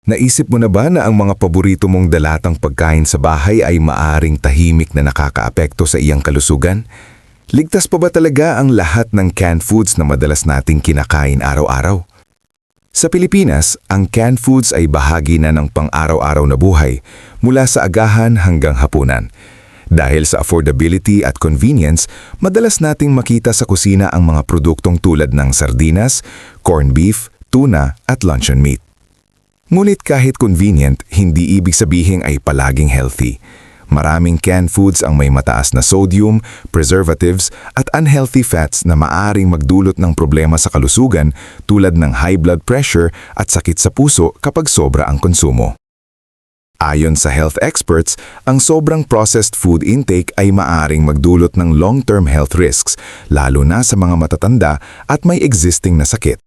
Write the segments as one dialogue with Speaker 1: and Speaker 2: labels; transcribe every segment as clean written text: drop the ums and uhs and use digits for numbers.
Speaker 1: Naisip mo na ba na ang mga paborito mong dalatang pagkain sa bahay ay maaring tahimik na nakakaapekto sa iyang kalusugan? Ligtas pa ba talaga ang lahat ng canned foods na madalas nating kinakain araw-araw? Sa Pilipinas, ang canned foods ay bahagi na ng pang-araw-araw na buhay mula sa agahan hanggang hapunan. Dahil sa affordability at convenience, madalas nating makita sa kusina ang mga produktong tulad ng sardinas, corned beef, tuna at luncheon meat. Ngunit kahit convenient, hindi ibig sabihin ay palaging healthy. Maraming canned foods ang may mataas na sodium, preservatives at unhealthy fats na maaring magdulot ng problema sa kalusugan tulad ng high blood pressure at sakit sa puso kapag sobra ang konsumo. Ayon sa health experts, ang sobrang processed food intake ay maaring magdulot ng long-term health risks, lalo na sa mga matatanda at may existing na sakit.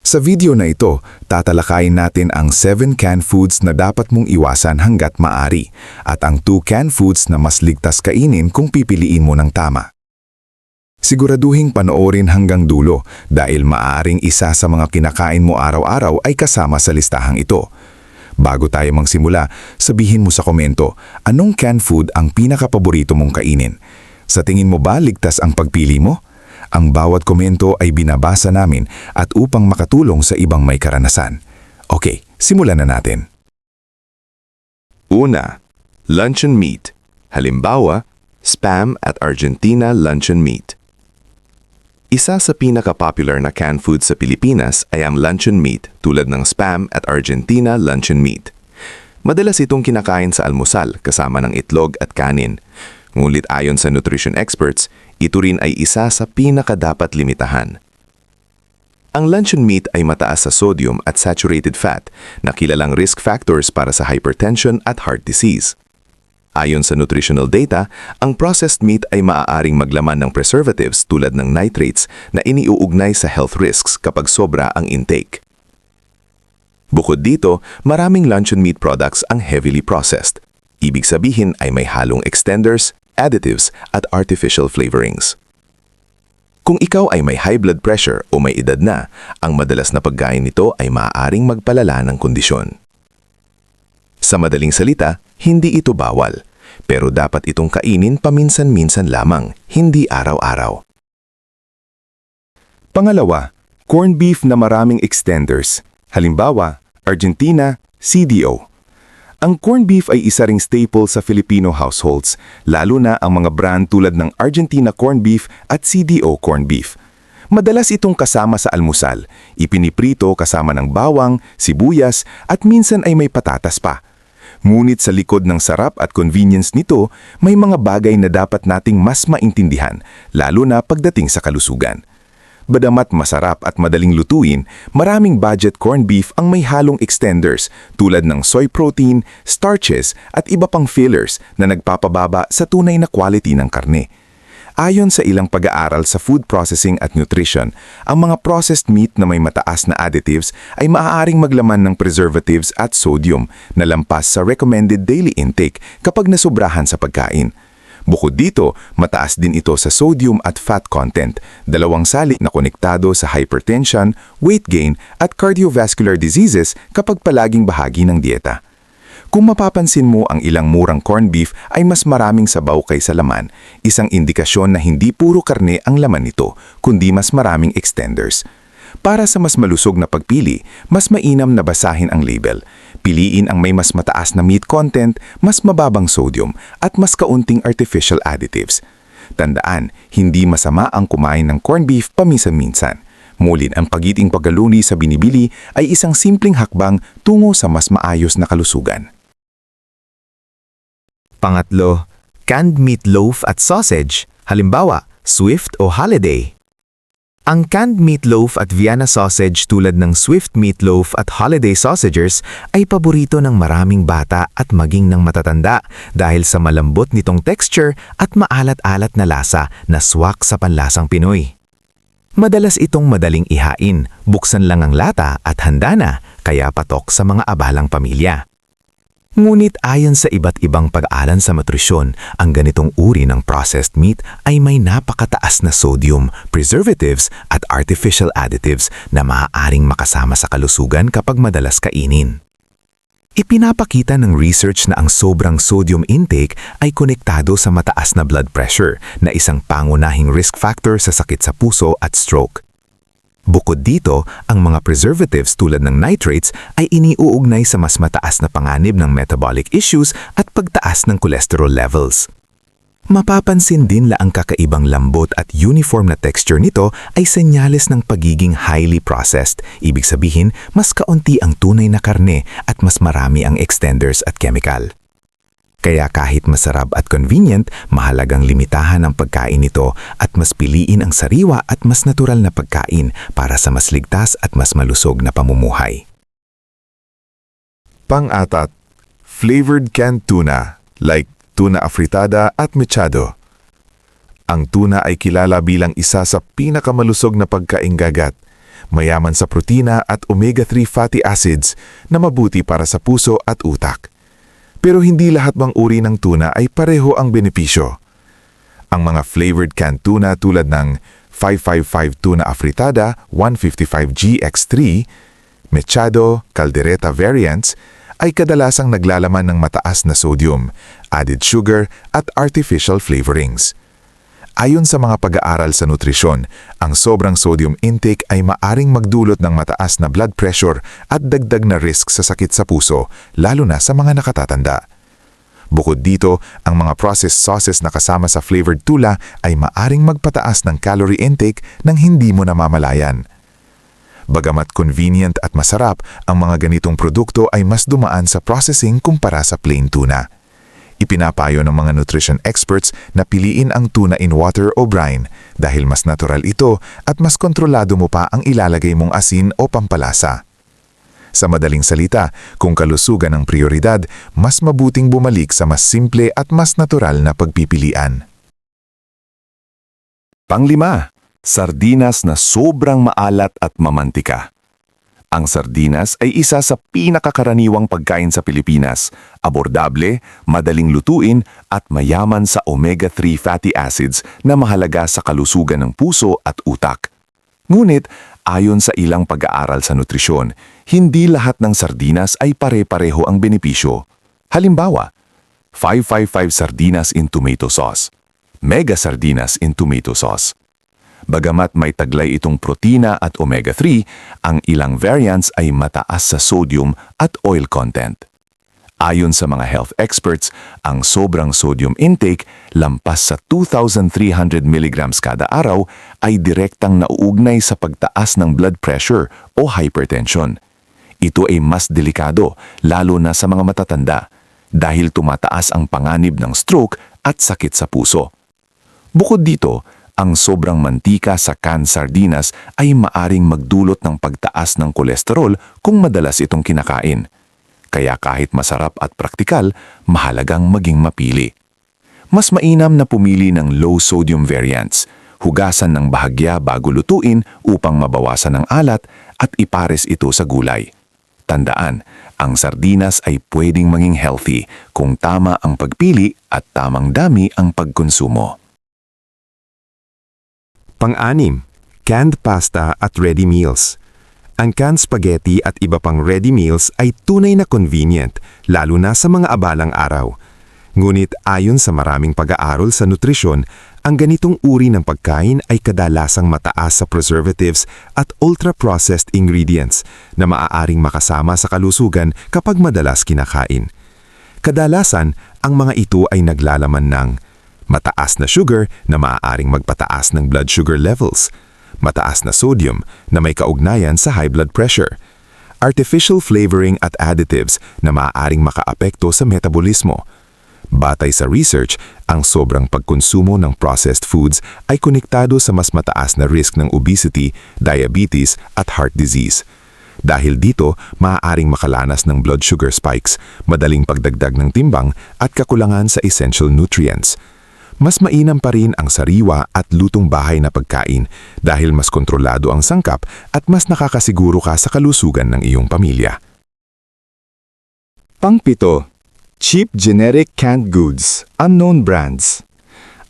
Speaker 1: Sa video na ito, tatalakayin natin ang 7 canned foods na dapat mong iwasan hanggat maaari at ang 2 canned foods na mas ligtas kainin kung pipiliin mo ng tama. Siguraduhing panoorin hanggang dulo dahil maaring isa sa mga kinakain mo araw-araw ay kasama sa listahang ito. Bago tayo magsimula, sabihin mo sa komento, anong canned food ang pinakapaborito mong kainin? Sa tingin mo ba ligtas ang pagpili mo? Ang bawat komento ay binabasa namin at upang makatulong sa ibang may karanasan. Okay, simulan na natin.
Speaker 2: Una, luncheon meat. Halimbawa, Spam at Argentina luncheon meat. Isa sa pinaka-popular na canned food sa Pilipinas ay ang luncheon meat tulad ng Spam at Argentina luncheon meat. Madalas itong kinakain sa almusal kasama ng itlog at kanin. Ngunit ayon sa nutrition experts, ito rin ay isa sa pinakadapat limitahan. Ang luncheon meat ay mataas sa sodium at saturated fat na kilalang risk factors para sa hypertension at heart disease. Ayon sa nutritional data, ang processed meat ay maaaring maglaman ng preservatives tulad ng nitrates na iniuugnay sa health risks kapag sobra ang intake. Bukod dito, maraming luncheon meat products ang heavily processed. Ibig sabihin ay may halong extenders, additives at artificial flavorings. Kung ikaw ay may high blood pressure o may edad na, ang madalas na pagkain nito ay maaaring magpalala ng kondisyon. Sa madaling salita, hindi ito bawal, pero dapat itong kainin paminsan-minsan lamang, hindi araw-araw.
Speaker 1: Pangalawa, corned beef na maraming extenders. Halimbawa, Argentina, CDO. Ang corned beef ay isa ring staple sa Filipino households, lalo na ang mga brand tulad ng Argentina corned beef at CDO corned beef. Madalas itong kasama sa almusal, ipiniprito kasama ng bawang, sibuyas at minsan ay may patatas pa. Ngunit sa likod ng sarap at convenience nito, may mga bagay na dapat nating mas maintindihan, lalo na pagdating sa kalusugan. Badamat masarap at madaling lutuin, maraming budget corned beef ang may halong extenders tulad ng soy protein, starches at iba pang fillers na nagpapababa sa tunay na quality ng karne. Ayon sa ilang pag-aaral sa food processing at nutrition, ang mga processed meat na may mataas na additives ay maaaring maglaman ng preservatives at sodium na lampas sa recommended daily intake kapag nasobrahan sa pagkain. Bukod dito, mataas din ito sa sodium at fat content, dalawang salik na konektado sa hypertension, weight gain at cardiovascular diseases kapag palaging bahagi ng dieta. Kung mapapansin mo ang ilang murang corned beef ay mas maraming sabaw kaysa laman, isang indikasyon na hindi puro karne ang laman nito, kundi mas maraming extenders. Para sa mas malusog na pagpili, mas mainam na basahin ang label. Piliin ang may mas mataas na meat content, mas mababang sodium, at mas kaunting artificial additives. Tandaan, hindi masama ang kumain ng corned beef paminsan-minsan. Ngunit ang pagiting pagkaluni sa binibili ay isang simpleng hakbang tungo sa mas maayos na kalusugan.
Speaker 3: Pangatlo, canned meatloaf at sausage, halimbawa, Swift o Holiday. Ang canned meatloaf at Vienna sausage tulad ng Swift meatloaf at Holiday sausagers ay paborito ng maraming bata at maging ng matatanda dahil sa malambot nitong texture at maalat-alat na lasa na swak sa panlasang Pinoy. Madalas itong madaling ihain, buksan lang ang lata at handa na, kaya patok sa mga abalang pamilya. Ngunit ayon sa iba't ibang pag-aaral sa nutrisyon, ang ganitong uri ng processed meat ay may napakataas na sodium, preservatives at artificial additives na maaaring makasama sa kalusugan kapag madalas kainin. Ipinapakita ng research na ang sobrang sodium intake ay konektado sa mataas na blood pressure na isang pangunahing risk factor sa sakit sa puso at stroke. Bukod dito, ang mga preservatives tulad ng nitrates ay iniuugnay sa mas mataas na panganib ng metabolic issues at pagtaas ng cholesterol levels. Mapapansin din la ang kakaibang lambot at uniform na texture nito ay senyales ng pagiging highly processed. Ibig sabihin, mas kaunti ang tunay na karne at mas marami ang extenders at chemical. Kaya kahit masarap at convenient, mahalagang limitahan ang pagkain nito at mas piliin ang sariwa at mas natural na pagkain para sa mas ligtas at mas malusog na pamumuhay.
Speaker 2: Pang-atat, flavored canned tuna like tuna afritada at mechado. Ang tuna ay kilala bilang isa sa pinakamalusog na pagkaing gagat, mayaman sa protina at omega-3 fatty acids na mabuti para sa puso at utak. Pero hindi lahat ng uri ng tuna ay pareho ang benepisyo. Ang mga flavored canned tuna tulad ng 555 tuna afritada 155GX3, mechado, caldereta variants ay kadalasang naglalaman ng mataas na sodium, added sugar at artificial flavorings. Ayon sa mga pag-aaral sa nutrisyon, ang sobrang sodium intake ay maaring magdulot ng mataas na blood pressure at dagdag na risk sa sakit sa puso, lalo na sa mga nakatatanda. Bukod dito, ang mga processed sauces na kasama sa flavored tuna ay maaring magpataas ng calorie intake nang hindi mo namamalayan. Bagamat convenient at masarap, ang mga ganitong produkto ay mas dumaan sa processing kumpara sa plain tuna. Ipinapayo ng mga nutrition experts na piliin ang tuna in water o brine dahil mas natural ito at mas kontrolado mo pa ang ilalagay mong asin o pampalasa. Sa madaling salita, kung kalusugan ang prioridad, mas mabuting bumalik sa mas simple at mas natural na pagpipilian.
Speaker 1: Panglima, sardinas na sobrang maalat at mamantika. Ang sardinas ay isa sa pinakakaraniwang pagkain sa Pilipinas, abordable, madaling lutuin at mayaman sa omega-3 fatty acids na mahalaga sa kalusugan ng puso at utak. Ngunit, ayon sa ilang pag-aaral sa nutrisyon, hindi lahat ng sardinas ay pare-pareho ang benepisyo. Halimbawa, 555 sardinas in tomato sauce, mega sardinas in tomato sauce. Bagamat may taglay itong protina at omega-3, ang ilang variants ay mataas sa sodium at oil content. Ayon sa mga health experts, ang sobrang sodium intake, lampas sa 2,300 mg kada araw, ay direktang nauugnay sa pagtaas ng blood pressure o hypertension. Ito ay mas delikado, lalo na sa mga matatanda, dahil tumataas ang panganib ng stroke at sakit sa puso. Bukod dito, ang sobrang mantika sa canned sardinas ay maaring magdulot ng pagtaas ng kolesterol kung madalas itong kinakain. Kaya kahit masarap at praktikal, mahalagang maging mapili. Mas mainam na pumili ng low-sodium variants, hugasan ng bahagya bago lutuin upang mabawasan ang alat at ipares ito sa gulay. Tandaan, ang sardinas ay pwedeng maging healthy kung tama ang pagpili at tamang dami ang pagkonsumo.
Speaker 3: Pang-anim, canned pasta at ready meals. Ang canned spaghetti at iba pang ready meals ay tunay na convenient, lalo na sa mga abalang araw. Ngunit ayon sa maraming pag-aaral sa nutrisyon, ang ganitong uri ng pagkain ay kadalasang mataas sa preservatives at ultra-processed ingredients na maaaring makasama sa kalusugan kapag madalas kinakain. Kadalasan, ang mga ito ay naglalaman ng mataas na sugar na maaaring magpataas ng blood sugar levels, mataas na sodium na may kaugnayan sa high blood pressure, artificial flavoring at additives na maaaring makaapekto sa metabolismo. Batay sa research, ang sobrang pagkonsumo ng processed foods ay konektado sa mas mataas na risk ng obesity, diabetes at heart disease. Dahil dito, maaaring makalanas ng blood sugar spikes, madaling pagdagdag ng timbang at kakulangan sa essential nutrients. Mas mainam pa rin ang sariwa at lutong bahay na pagkain dahil mas kontrolado ang sangkap at mas nakakasiguro ka sa kalusugan ng iyong pamilya.
Speaker 1: Pang-pito, cheap generic canned goods, unknown brands.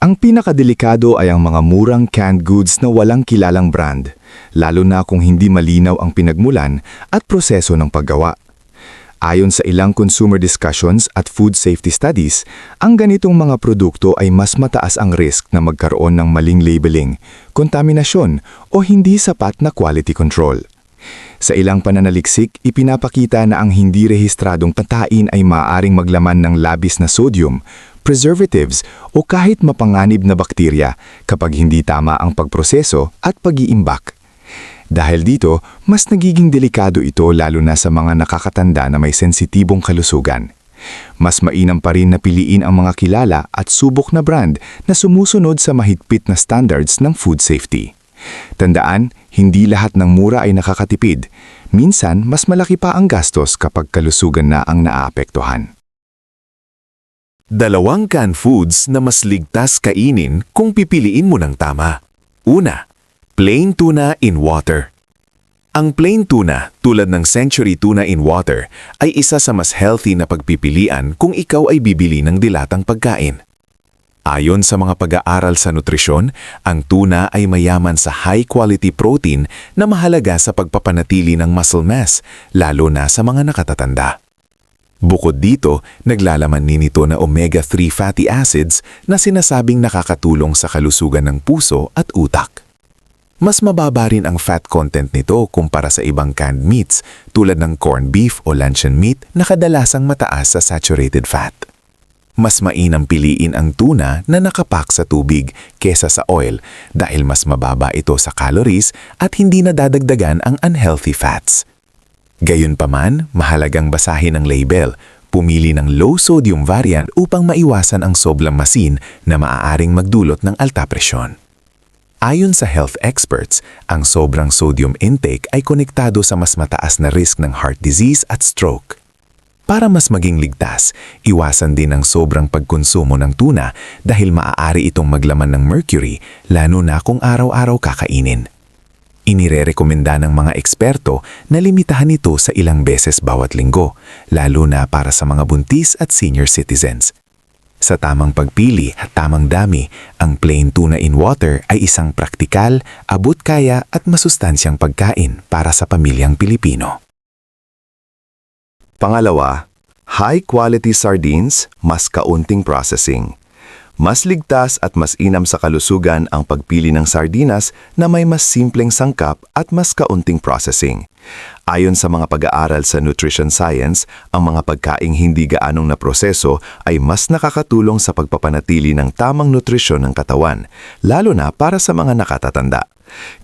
Speaker 1: Ang pinakadelikado ay ang mga murang canned goods na walang kilalang brand, lalo na kung hindi malinaw ang pinagmulan at proseso ng paggawa. Ayon sa ilang consumer discussions at food safety studies, ang ganitong mga produkto ay mas mataas ang risk na magkaroon ng maling labeling, kontaminasyon o hindi sapat na quality control. Sa ilang pananaliksik, ipinapakita na ang hindi rehistradong pagkain ay maaaring maglaman ng labis na sodium, preservatives o kahit mapanganib na bakterya kapag hindi tama ang pagproseso at pag-iimbak. Dahil dito, mas nagiging delikado ito lalo na sa mga nakakatanda na may sensitibong kalusugan. Mas mainam pa rin na piliin ang mga kilala at subok na brand na sumusunod sa mahigpit na standards ng food safety. Tandaan, hindi lahat ng mura ay nakakatipid. Minsan, mas malaki pa ang gastos kapag kalusugan na ang naaapektuhan.
Speaker 2: Dalawang canned foods na mas ligtas kainin kung pipiliin mo ng tama. Una, plain tuna in water. Ang plain tuna, tulad ng Century Tuna in Water, ay isa sa mas healthy na pagpipilian kung ikaw ay bibili ng dilatang pagkain. Ayon sa mga pag-aaral sa nutrisyon, ang tuna ay mayaman sa high-quality protein na mahalaga sa pagpapanatili ng muscle mass, lalo na sa mga nakatatanda. Bukod dito, naglalaman din ito na omega-3 fatty acids na sinasabing nakakatulong sa kalusugan ng puso at utak. Mas mababa rin ang fat content nito kumpara sa ibang canned meats tulad ng corned beef o luncheon meat na kadalasang mataas sa saturated fat. Mas mainam piliin ang tuna na nakapak sa tubig kesa sa oil dahil mas mababa ito sa calories at hindi nadadagdagan ang unhealthy fats. Gayunpaman, mahalagang basahin ang label. Pumili ng low-sodium variant upang maiwasan ang sobrang masin na maaaring magdulot ng alta presyon. Ayon sa health experts, ang sobrang sodium intake ay konektado sa mas mataas na risk ng heart disease at stroke. Para mas maging ligtas, iwasan din ang sobrang pagkonsumo ng tuna dahil maaari itong maglaman ng mercury, lalo na kung araw-araw kakainin. Inirerekomenda ng mga eksperto na limitahan ito sa ilang beses bawat linggo, lalo na para sa mga buntis at senior citizens. Sa tamang pagpili at tamang dami, ang plain tuna in water ay isang praktikal, abot-kaya at masustansyang pagkain para sa pamilyang Pilipino.
Speaker 1: Pangalawa, high-quality sardines, mas kaunting processing. Mas ligtas at mas inam sa kalusugan ang pagpili ng sardinas na may mas simpleng sangkap at mas kaunting processing. Ayon sa mga pag-aaral sa nutrition science, ang mga pagkaing hindi gaanong naproseso ay mas nakakatulong sa pagpapanatili ng tamang nutrisyon ng katawan, lalo na para sa mga nakatatanda.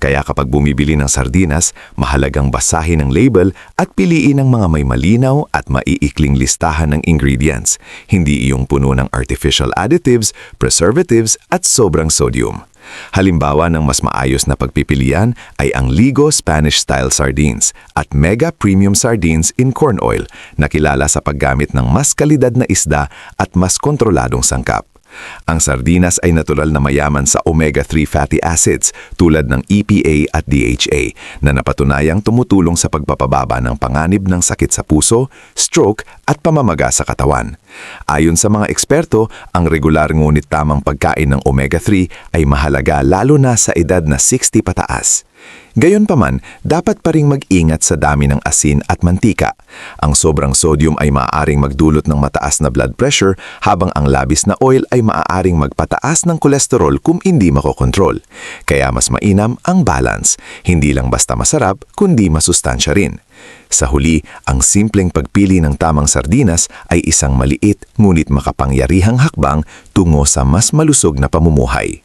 Speaker 1: Kaya kapag bumibili ng sardinas, mahalagang basahin ang label at piliin ang mga may malinaw at maiikling listahan ng ingredients, hindi iyong puno ng artificial additives, preservatives at sobrang sodium. Halimbawa ng mas maayos na pagpipilian ay ang Ligo Spanish-style sardines at Mega Premium Sardines in Corn Oil na kilala sa paggamit ng mas kalidad na isda at mas kontroladong sangkap. Ang sardinas ay natural na mayaman sa omega-3 fatty acids tulad ng EPA at DHA na napatunayang tumutulong sa pagpapababa ng panganib ng sakit sa puso, stroke at pamamaga sa katawan. Ayon sa mga eksperto, ang regular ngunit tamang pagkain ng omega-3 ay mahalaga lalo na sa edad na 60 pataas. Gayunpaman, dapat pa ring mag-ingat sa dami ng asin at mantika. Ang sobrang sodium ay maaaring magdulot ng mataas na blood pressure habang ang labis na oil ay maaaring magpataas ng kolesterol kung hindi makokontrol. Kaya mas mainam ang balance, hindi lang basta masarap kundi masustansya rin. Sa huli, ang simpleng pagpili ng tamang sardinas ay isang maliit ngunit makapangyarihang hakbang tungo sa mas malusog na pamumuhay.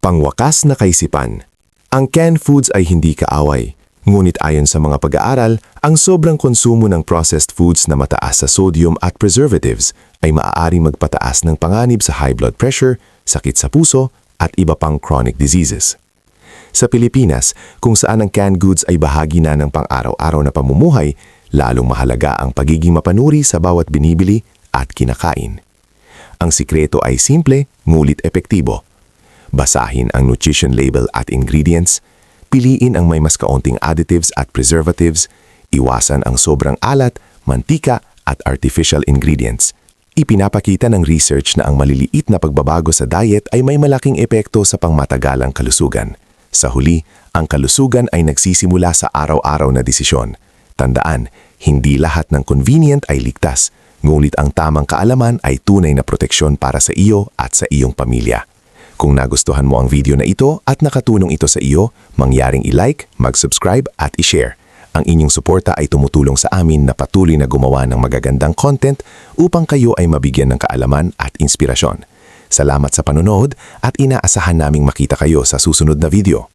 Speaker 3: Pangwakas na kaisipan. Ang canned foods ay hindi kaaway. Ngunit ayon sa mga pag-aaral, ang sobrang konsumo ng processed foods na mataas sa sodium at preservatives ay maaaring magpataas ng panganib sa high blood pressure, sakit sa puso, at iba pang chronic diseases. Sa Pilipinas, kung saan ang canned goods ay bahagi na ng pang-araw-araw na pamumuhay, lalong mahalaga ang pagiging mapanuri sa bawat binibili at kinakain. Ang sikreto ay simple, ngunit epektibo. Basahin ang nutrition label at ingredients, piliin ang may mas kaunting additives at preservatives, iwasan ang sobrang alat, mantika at artificial ingredients. Ipinapakita ng research na ang maliliit na pagbabago sa diet ay may malaking epekto sa pangmatagalang kalusugan. Sa huli, ang kalusugan ay nagsisimula sa araw-araw na desisyon.
Speaker 1: Tandaan, hindi lahat ng convenient ay ligtas, ngunit ang tamang kaalaman ay tunay na proteksyon para sa iyo at sa iyong pamilya. Kung nagustuhan mo ang video na ito at nakatulong ito sa iyo, mangyaring i-like, mag-subscribe at i-share. Ang inyong suporta ay tumutulong sa amin na patuloy na gumawa ng magagandang content upang kayo ay mabigyan ng kaalaman at inspirasyon. Salamat sa panonood at inaasahan naming makita kayo sa susunod na video.